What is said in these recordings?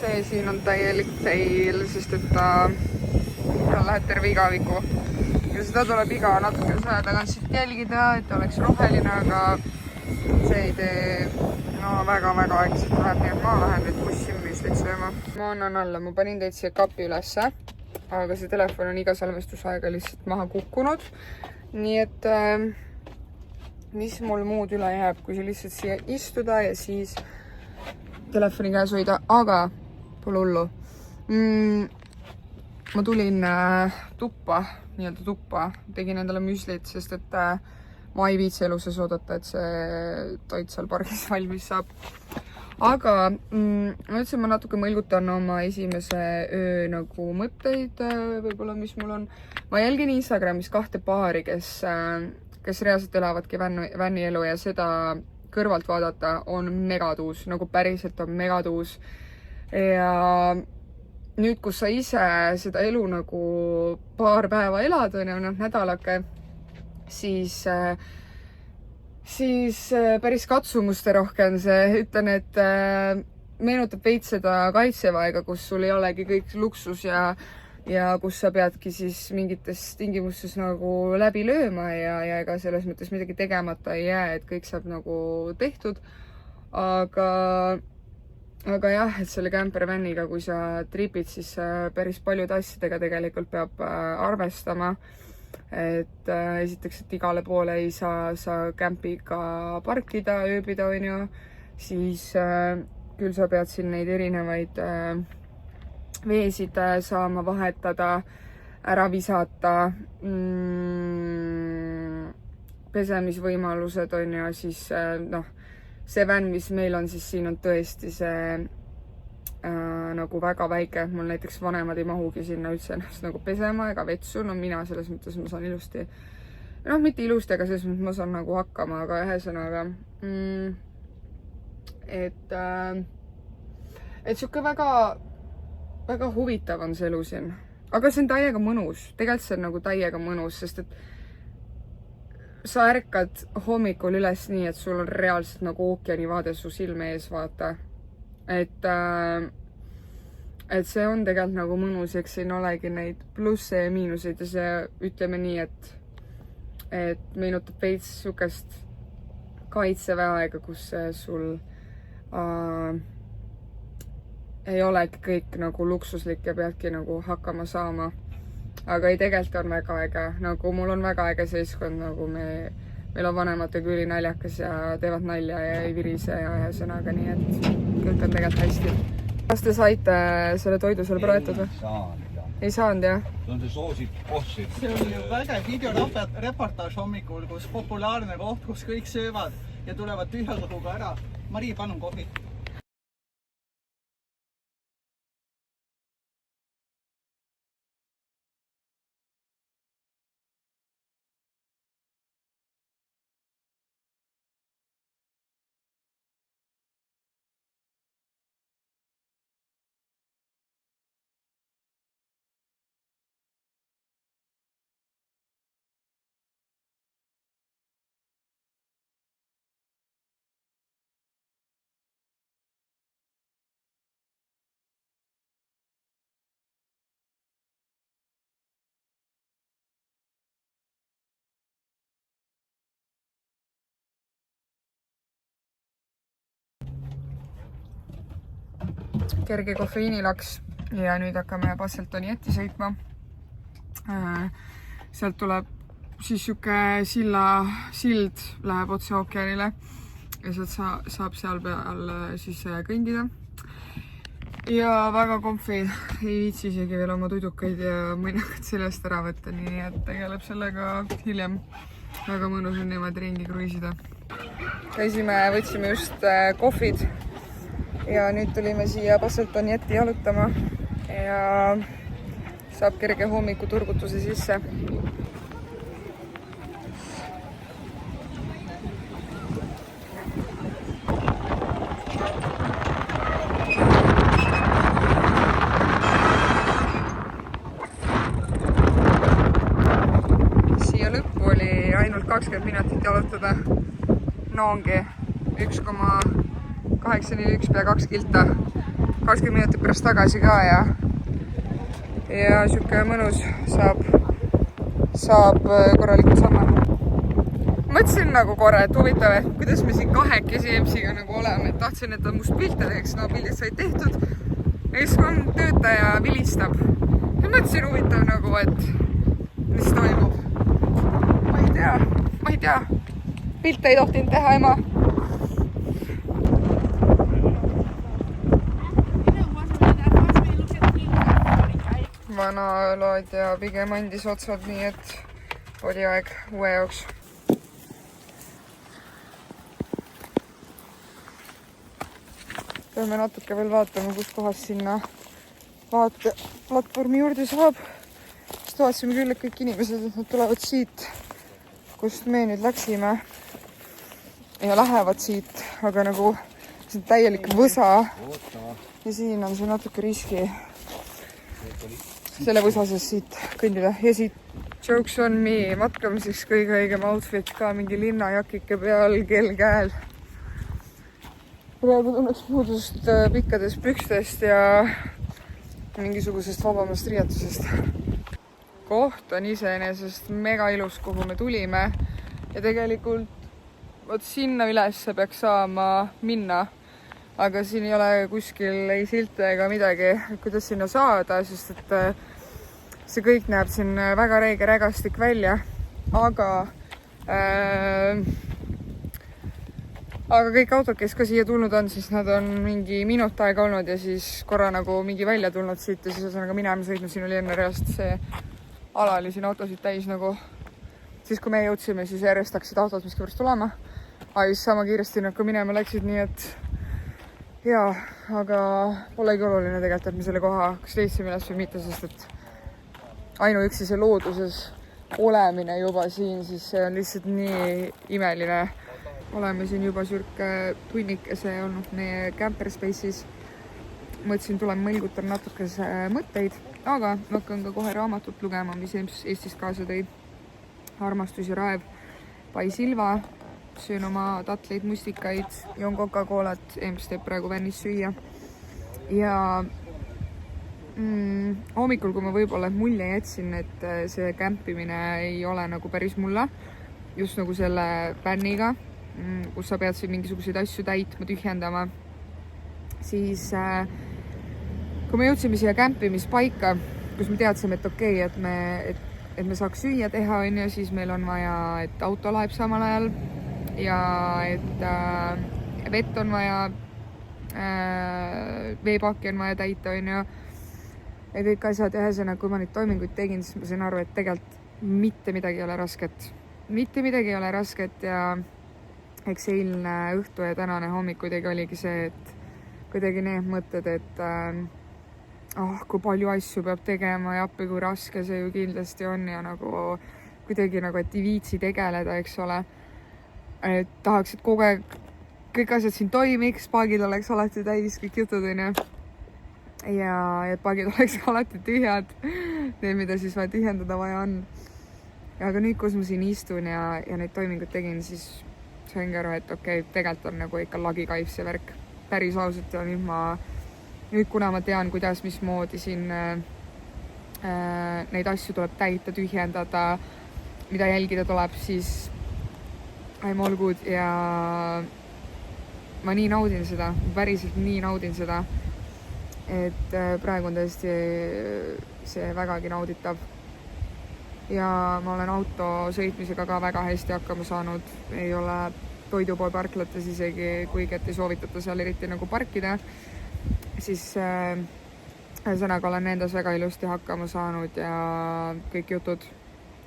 see siin on täielik fail, sest et ta läheb terve igaviku. Ja seda tuleb iga natuke saja tagant siit jälgida, et oleks roheline, aga see ei tee väga-väga aeglaselt läheb, nii et ma lähen nüüd bussi müslit sööma. Ma annan alla, ma panin teid siia kapi ülesse, aga see telefon on iga salvestusaega lihtsalt maha kukkunud. Nii et mis mul muud üle jääb, kui lihtsalt siia istuda ja siis telefoni käes hoida, aga pole hullu. Ma tulin nii-öelda tuppa, tegin endale müslit, sest et ma ei viitsi eluses oodata, et see toit seal pargis valmis saab. Aga ma ütlesin, ma natuke mõlgutan oma esimese öö nagu mõtteid, võib-olla mis mul on. Ma jälgin Instagramis 2 paari, kes reaalselt elavadki vänni elu ja seda kõrvalt vaadata on megatuus, nagu päriselt on megatuus. Ja nüüd, kus sa ise seda elu nagu paar päeva elad, nädalake, siis päris katsumuste rohkem see, ütlen, et meenutab veits seda kaitseväega, kus sul ei olegi kõik luksus ja kus sa peadki siis mingites tingimustes nagu läbi lööma ja ega selles mõttes midagi tegemata ei jää, et kõik saab nagu tehtud. Aga jah, et selle campervaniga, kui sa tripid, siis päris paljude asjadega tegelikult peab arvestama. Et esiteks, et igale poole ei saa campiga parkida, ööbida, siis küll sa pead siin neid erinevaid veesid saama vahetada, ära visata, pesemisvõimalused siis see vänn, mis meil on, siis siin on tõesti see nagu väga väike, mul näiteks vanemad ei mahugi sinna üldse ennast nagu pesema ega vetsu, mina selles mõttes ma saan ilusti, mitte ilusti, aga selles mõttes ma saan nagu hakkama, aga ühesõnaga, et siuke väga huvitav on see elu siin. Aga see on täiega mõnus. Tegelikult see on nagu täiega mõnus, sest et sa ärkad hommikul üles nii, et sul on reaalselt nagu ookeani vaade su silme ees, vaata. Et see on tegelikult nagu mõnus, eks siin olegi neid plusse ja miinuseid ja see, ütleme nii, et meenutab veits sukest kaitseväega, kus sul ei olegi kõik nagu luksuslik ja peadki nagu hakkama saama. Aga ei, tegelikult on väga äge. Nagu mul on väga äge seiskond, nagu meil on vanematega üli naljakas ja teevad nalja ja ei virise ja ühesõnaga, nii et kõik on tegelikult hästi. Kas te saite selle toidu seal praetud või? Ei saanud, jah? See on see soosib kohvsid. See on ju vägev videoreportaaž hommikul, kus populaarne koht, kus kõik söövad ja tulevad tühja kõhuga ära. Mari, palun kohvi. Kerge kofeiinilaks ja nüüd hakkame Basseltoni jätti sõitma. Sealt tuleb siis siuke sild läheb otse ookeanile ja sealt saab seal peal siis kõndida. Ja väga komfi, ei viitsi isegi veel oma tudukaid ja mõnakad sellest ära võtta, nii et tegeleb sellega hiljem. Väga mõnus on niimoodi ringi kruiisida. Võtsime just kohvid. Ja nüüd tulime siia Basseltoni jätti jalutama ja saab kerge hommiku turgutuse sisse. Siia lõppu oli ainult 20 minutit jalutada. No ongi 1,841 pea 2 kilta. 20 minutit pärast tagasi ka ja siuke mõnus saab korralikult samma. Mõtlesin nagu korra, et huvitav, et kuidas me siin kahekesi EMS-iga nagu oleme, et tahtsin, et ta must pilte teeks, no pildid said tehtud ja siis kui töötaja vilistab ja mõtlesin huvitav nagu, et mis toimub. Ma ei tea, pilte ei tohtinud teha ema. Vana laadja pigem andis otsad, nii et oli aeg uue jaoks. Peame natuke veel vaatama, kus kohas sinna vaateplatvormi juurde saab. Siis vaatasime küll, et kõik inimesed, et nad tulevad siit, kust me nüüd läksime ja lähevad siit, aga nagu see on täielik võsa ja siin on see natuke riski selle võsases siit kõndida ja siit jokes on me matkamiseks kõige õigem outfit ka, mingi linnajakike peal, kell käel. Praegu tunneks puudust pikkadest pükstest ja mingisugusest vabamast riietusest. Koht on iseenesest mega ilus, kuhu me tulime ja tegelikult vot sinna ülesse peaks saama minna, aga siin ei ole kuskil ei silte ega midagi, kuidas sinna saada, sest et see kõik näeb siin väga reege rägastik välja, aga kõik autod, kes ka siia tulnud on, siis nad on mingi minut aega olnud ja siis korra nagu mingi välja tulnud siit ja siis ühesõnaga minema sõitnud, siin oli enne reast see ala oli siin autosid täis nagu. Siis kui me jõudsime, siis järjest hakkasid autod miskipärast tulema, aga siis sama kiiresti nad ka minema läksid, nii et jaa, aga polegi oluline tegelikult, et me selle koha kas leitsime üles või mitte, sest et ainuüksi see looduses olemine juba siin, siis see on lihtsalt nii imeline. Oleme siin juba sürke tunnikese olnud meie camper space'is. Mõtlesin, tulen mõlgutan natukese mõtteid, aga hakkan ka kohe raamatut lugema, mis Eestist kaasa tõi. Armastus ja raev by Silva. Söön oma tatleid, mustikaid, joon Coca-Colat, EMS teeb praegu vännis süüa. Ja hommikul, kui ma võib-olla mulje jätsin, et see kämpimine ei ole nagu päris mulle, just nagu selle vänniga, kus sa pead siin mingisuguseid asju täitma, tühjendama, siis kui me jõudsime siia kämpimispaika, kus me teadsime, et okei, et me saaks süüa teha, siis meil on vaja, et auto laeb samal ajal ja et vett on vaja, veepaki on vaja täita, ja kõik asjad. Ühesõnaga, kui ma neid toiminguid tegin, siis ma sain aru, et tegelikult mitte midagi ei ole rasket. Mitte midagi ei ole rasket ja eks eilne õhtu ja tänane hommik kuidagi oligi see, et kuidagi need mõtted, et kui palju asju peab tegema ja appi, kui raske see ju kindlasti on ja nagu kuidagi nagu, et ei viitsi tegeleda, eks ole. Et tahaks, et kogu aeg kõik asjad siin toimiks, paagid oleks alati täis, kõik jutud ja et paagid oleks alati tühjad, need, mida siis vaja tühjendada vaja on. Aga nüüd, kus ma siin istun ja neid toimingud tegin, siis saingi aru, et okei, tegelikult on nagu ikka lagikaif see värk. Päris ausalt ja nüüd kuna ma tean, kuidas, mismoodi siin neid asju tuleb täita, tühjendada, mida jälgida tuleb, siis I'm all good ja ma nii naudin seda, päriselt nii naudin seda, et praegu on tõesti see vägagi nauditav. Ja ma olen auto sõitmisega ka väga hästi hakkama saanud, ei ole toidupoe parklates isegi, kuigi et ei soovitata seal eriti nagu parkida, siis ühesõnaga olen nendes väga ilusti hakkama saanud ja kõik jutud,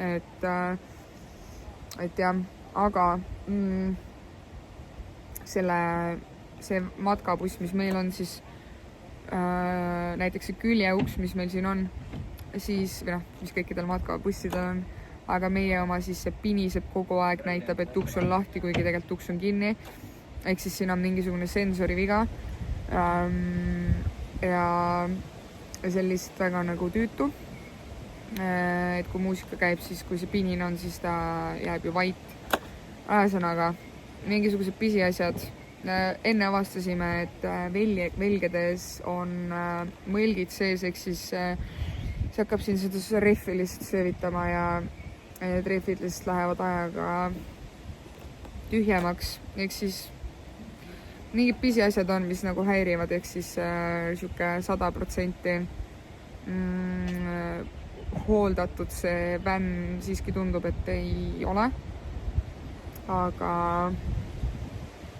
et jah, aga see matkabuss, mis meil on, siis näiteks see küljeuks, mis meil siin on, siis, või noh, mis kõikidel matkabussidel on, aga meie oma siis see piniseb kogu aeg, näitab, et uks on lahti, kuigi tegelikult uks on kinni. Ehk siis siin on mingisugune sensori viga. Ja see on lihtsalt väga nagu tüütu. Et kui muusika käib, siis kui see pinin on, siis ta jääb ju vait. Ühesõnaga, mingisugused pisiasjad, enne avastasime, et velgedes on mõlgid sees, ehk siis see hakkab siin seda rehvi lihtsalt söövitama ja need rehvid lihtsalt lähevad ajaga tühjemaks, ehk siis mingid pisiasjad on, mis nagu häirivad, ehk siis sihuke 100% hooldatud see vänn siiski tundub, et ei ole.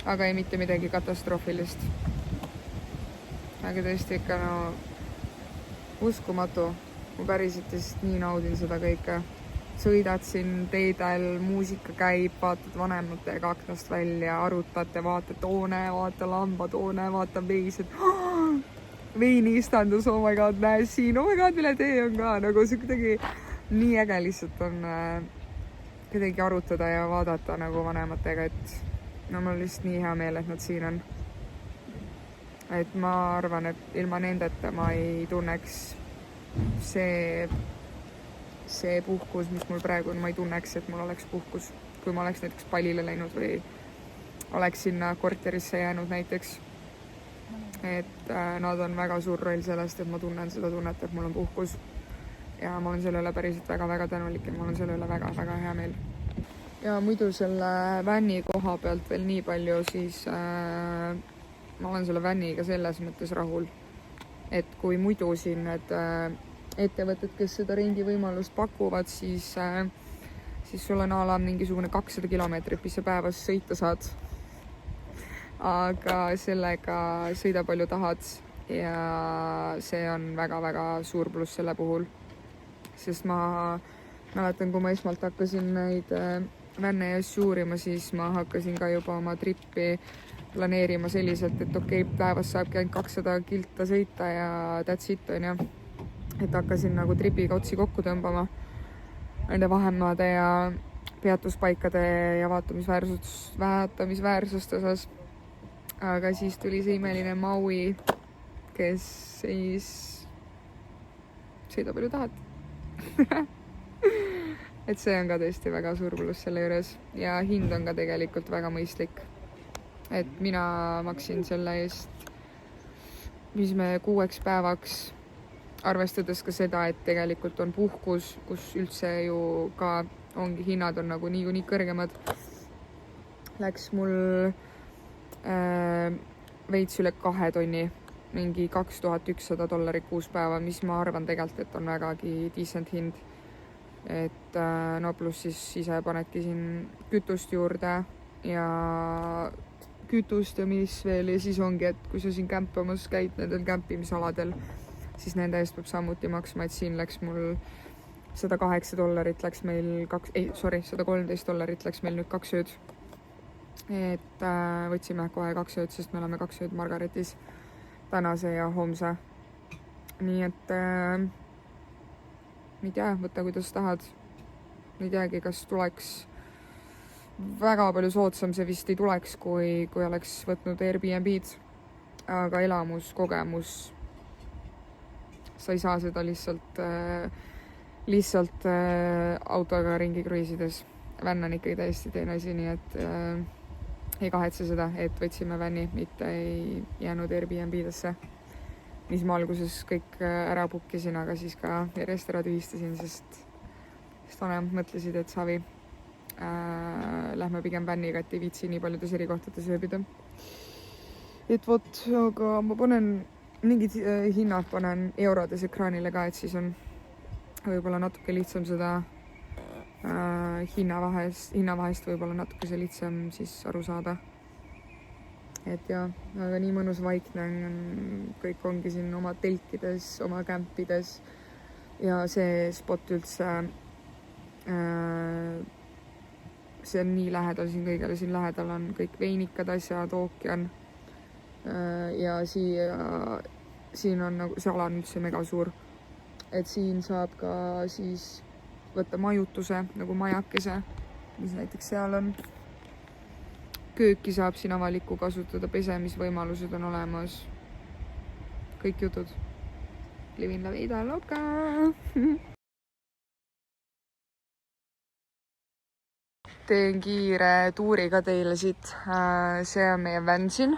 Aga ei mitte midagi katastroofilist. Aga tõesti ikka uskumatu. Ma päriselt lihtsalt nii naudin seda kõike. Sõidad siin teedel, muusika käib, vaatad vanematega aknast välja, arutate, vaata toone, vaata lambatoone, vaata veised. Veiniistandus, oh my god, näe siin, oh my god, mille tee on ka. Nagu see kuidagi nii äge lihtsalt on kuidagi arutada ja vaadata nagu vanematega, et mul on lihtsalt nii hea meel, et nad siin on. Et ma arvan, et ilma nendeta ma ei tunneks see puhkus, mis mul praegu on, ma ei tunneks, et mul oleks puhkus, kui ma oleks näiteks pallile läinud või oleks sinna korterisse jäänud näiteks. Et nad on väga suur roll sellest, et ma tunnen seda tunnet, et mul on puhkus ja ma olen selle üle päriselt väga-väga tänulik ja mul on selle üle väga-väga hea meel. Ja muidu selle vänni koha pealt veel nii palju, siis ma olen selle vänniga selles mõttes rahul, et kui muidu siin need ettevõtted, kes seda rendivõimalust pakuvad, siis sul on ala mingisugune 200 kilomeetrit, mis sa päevas sõita saad. Aga sellega sõida palju tahad ja see on väga-väga suur pluss selle puhul. Sest ma mäletan, kui ma esmalt hakkasin neid vänne ja asju uurima, siis ma hakkasin ka juba oma trippi planeerima selliselt, et okei, päevas saabki ainult 200 kilta sõita ja that's it, on ju. Et hakkasin nagu tripiga otsi kokku tõmbama nende vahemaade ja peatuspaikade ja vaatamisväärsust osas. Aga siis tuli see imeline Maui, kes siis sõida palju tahad. Et see on ka tõesti väga suur pluss selle juures ja hind on ka tegelikult väga mõistlik. Et mina maksin selle eest, mis me 6 päevaks, arvestades ka seda, et tegelikult on puhkus, kus üldse ju ka ongi hinnad on nagu nii kõrgemad. Läks mul veits üle 2 tonni, mingi $2100 6 päeva, mis ma arvan tegelikult, et on vägagi decent hind. Et no pluss siis ise panedki siin kütust juurde ja mis veel ja siis ongi, et kui sa siin kämpimas käid nendel kämpimisaladel, siis nende eest peab samuti maksma, et siin läks mul $108 läks meil $113 läks meil nüüd 2 ööd. Et võtsime kohe 2 ööd, sest me oleme 2 ööd Margaretis, tänase ja homse. Nii et ei tea, võta kuidas tahad. Ei teagi, kas tuleks väga palju soodsam, see vist ei tuleks, kui oleks võtnud Airbnb-d. Aga elamus, kogemus, sa ei saa seda lihtsalt autoga ringi kruiisides. Vänn on ikkagi täiesti teine asi, nii et ei kahetse seda, et võtsime vänni, mitte ei jäänud Airbnb-desse, mis ma alguses kõik ära bookisin, aga siis ka järjest ära tühistasin, sest vanemad mõtlesid, et savi, lähme pigem vänniga, et ei viitsi nii paljudes eri kohtades ööbida. Et vot, aga ma panen mingid hinnad panen eurodes ekraanile ka, et siis on võib-olla natuke lihtsam seda hinnavahest võib-olla natuke see lihtsam siis aru saada. Et jah, aga nii mõnus vaikne on, kõik ongi siin oma telkides, oma kämpides ja see spot üldse, see on nii lähedal siin kõigele, siin lähedal on kõik veinikad asjad, ookean ja siin on nagu, see ala on üldse mega suur, et siin saab ka siis võtta majutuse nagu majakese, mis näiteks seal on. Kööki saab siin avalikku kasutada, pesemisvõimalused on olemas. Kõik jutud. Livin la vida loca. teen kiire tuuri ka teile siit. See on meie van siin.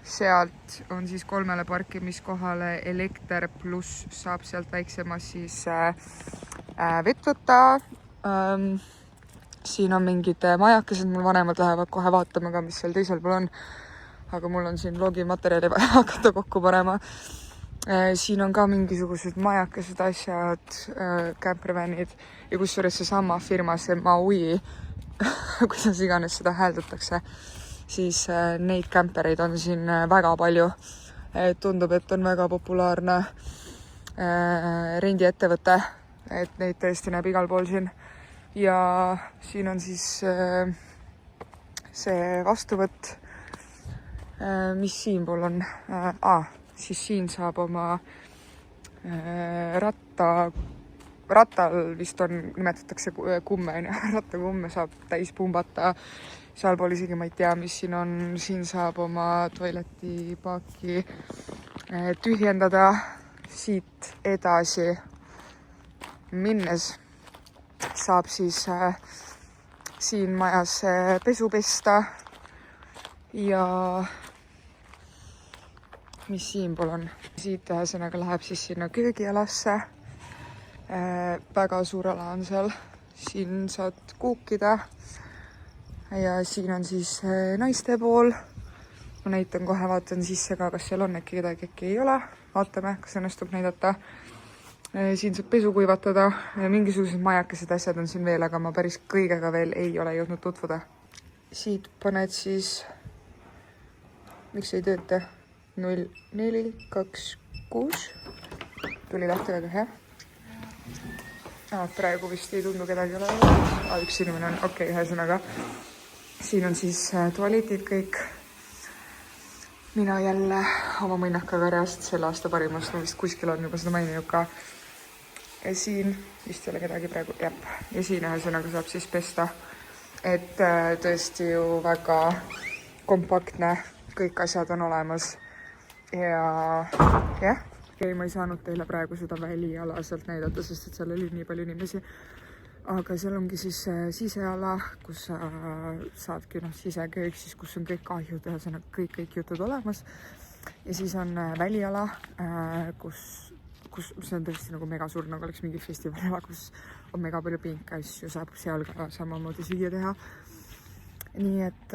Sealt on siis 3 parkimiskohale elekter, pluss saab sealt väiksemas siis vett võtta. Siin on mingid majakesed, mul vanemad lähevad kohe vaatama ka, mis seal teisel pool on. Aga mul on siin vlogimaterjali vaja hakata kokku panema. Siin on ka mingisugused majakesed, asjad, campervanid ja kusjuures seesama firma, see Maui, kuidas iganes seda hääldatakse, siis neid campereid on siin väga palju. Tundub, et on väga populaarne rendiettevõte, et neid tõesti näeb igal pool siin. Ja siin on siis see vastuvõtt, mis siinpool on. Siis siin saab oma rattal vist on, nimetatakse kumme, rattakumme saab täis pumbata. Sealpool isegi ma ei tea, mis siin on. Siin saab oma toiletipaaki tühjendada. Siit edasi minnes saab siis siin majas pesu pesta ja mis siinpool on. Siit ühesõnaga läheb siis sinna köögialasse. Väga suur ala on seal. Siin saad kuukida. Ja siin on siis naiste pool. Ma näitan kohe, vaatan sisse ka, kas seal on äkki kedagi, äkki ei ole. Vaatame, kas õnnestub näidata. Siin saab pesu kuivatada. Mingisugused majakesed asjad on siin veel, aga ma päris kõigega veel ei ole jõudnud tutvuda. Siit paned siis... Miks ei tööta? 0426 tuli lahti väga hea. Praegu vist ei tundu kedagi ole. Üks inimene on okei, ühesõnaga. Siin on siis tualetid kõik. Mina jälle oma mõnnakaga reast selle aasta parimast. Ma vist kuskil on juba seda maininud ka. Ja siin vist ei ole kedagi praegu. Jep. Ja siin ühesõnaga saab siis pesta. Et tõesti ju väga kompaktne. Kõik asjad on olemas. Ja jah, ma ei saanud teile praegu seda väliala sealt näidata, sest et seal oli nii palju inimesi. Aga seal ongi siis siseala, kus saadki siseköök, siis kus on kõik kahjud, ühesõnaga kõik jutud olemas. Ja siis on väliala, kus see on tõesti nagu mega suur, nagu oleks mingi festivalila, kus on mega palju pinke asju, saab seal ka samamoodi süüa teha. Nii et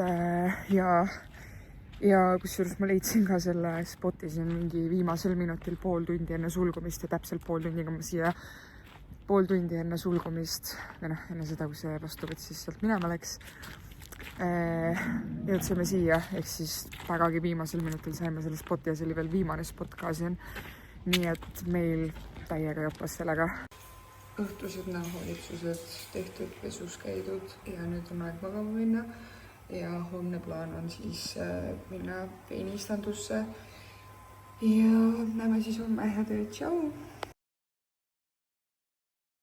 ja kusjuures ma leidsin ka selle spoti siin mingi viimasel minutil pool tundi enne sulgumist ja täpselt pool tundi enne sulgumist või enne seda, kui see vastuvõtt siis sealt minema läks. Jõudsime siia, ehk siis vägagi viimasel minutil saime selle spoti ja see oli veel viimane spot ka siin. Nii et meil täiega joppas sellega. Õhtused näohoolitsused tehtud, pesus käidud ja nüüd on aeg magama minna. Ja homne plaan on siis minna veinistandusse ja näeme siis homme. Head ööd, tšau!